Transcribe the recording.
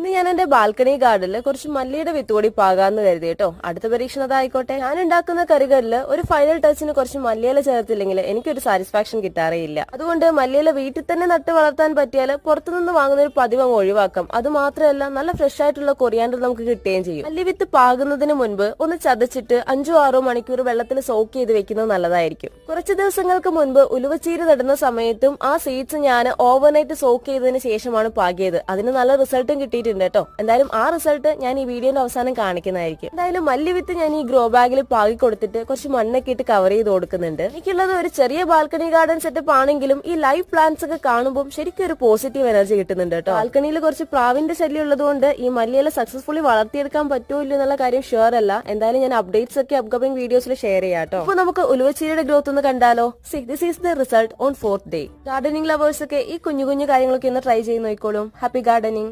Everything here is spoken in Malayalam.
ഇന്ന് ഞാൻ എന്റെ ബാൽക്കണി ഗാർഡനിൽ കുറച്ച് മല്ലിയുടെ വിത്ത് കൂടി പാകാന്ന് കരുതി കേട്ടോ. അടുത്ത പരീക്ഷണം അതായിക്കോട്ടെ. ഞാൻ ഉണ്ടാക്കുന്ന കറികളിൽ ഒരു ഫൈനൽ ടച്ചിന് കുറച്ച് മല്ലിയില ചേർത്തില്ലെങ്കിൽ എനിക്കൊരു സാറ്റിസ്ഫാക്ഷൻ കിട്ടാറേ ഇല്ല. അതുകൊണ്ട് മല്ലിയില വീട്ടിൽ തന്നെ നട്ട് വളർത്താൻ പറ്റിയാൽ പുറത്തുനിന്ന് വാങ്ങുന്ന ഒരു പതിവ് അങ്ങ് ഒഴിവാക്കാം. അത് മാത്രമല്ല നല്ല ഫ്രഷ് ആയിട്ടുള്ള കൊറിയാണ്ടർ നമുക്ക് കിട്ടുകയും ചെയ്യും. മല്ലി വിത്ത് പാകുന്നതിന് മുൻപ് ഒന്ന് ചതച്ചിട്ട് 5-6 മണിക്കൂർ വെള്ളത്തിൽ സോക്ക് ചെയ്ത് വെക്കുന്നത് നല്ലതായിരിക്കും. കുറച്ച് ദിവസങ്ങൾക്ക് മുൻപ് ഉലുവച്ചീര നടുന്ന സമയത്തും ആ സീഡ്സ് ഞാൻ ഓവർനൈറ്റ് സോക്ക് ചെയ്തതിന് ശേഷമാണ് പാകിയത്. അതിന് നല്ല റിസൾട്ടും കിട്ടിയിട്ടുണ്ട് കേട്ടോ. എന്തായാലും ആ റിസൾട്ട് ഞാൻ ഈ വീഡിയോന്റെ അവസാനം കാണിക്കുന്നതായിരിക്കും. എന്തായാലും മല്ലി വിത്ത് ഞാൻ ഈ ഗ്രോ ബാഗിൽ പാകി കൊടുത്തിട്ട് കുറച്ച് മണ്ണൊക്കെ ഇട്ട് കവർ ചെയ്ത് കൊടുക്കുന്നുണ്ട്. എനിക്കുള്ളത് ഒരു ചെറിയ ബാൽക്കണി ഗാർഡൻ സെറ്റപ്പ് ആണെങ്കിലും ഈ ലൈവ് പ്ലാന്റ്സ് ഒക്കെ കാണുമ്പോൾ ശരിക്കും ഒരു പോസിറ്റീവ് എനർജി കിട്ടുന്നുണ്ട് കേട്ടോ. ബാൽക്കണിയിൽ കുറച്ച് പ്രാവിന്റെ ശല്യം ഉള്ളതുകൊണ്ട് ഈ മല്ലിയില സക്സസ്ഫുള്ളി വളർത്തിയെടുക്കാൻ പറ്റുമോ ഇല്ല എന്നുള്ള കാര്യം ഷുവർ അല്ല. എന്തായാലും ഞാൻ അപ്ഡേറ്റ്സ് ഒക്കെ അപ്കമിംഗ് വീഡിയോസിൽ ഷെയർ ചെയ്യാം കേട്ടോ. അപ്പൊ നമുക്ക് ഉലുവച്ചീരയുടെ ഗ്രോത്ത് ഒന്ന് കണ്ടാലോ. This is the result on 4th day. Gardening lovers ഒക്കെ ഈ കുഞ്ഞു കുഞ്ഞു കാര്യങ്ങളൊക്കെ ഒന്ന് ട്രൈ ചെയ്ത് നോക്കിക്കോളും. Happy gardening.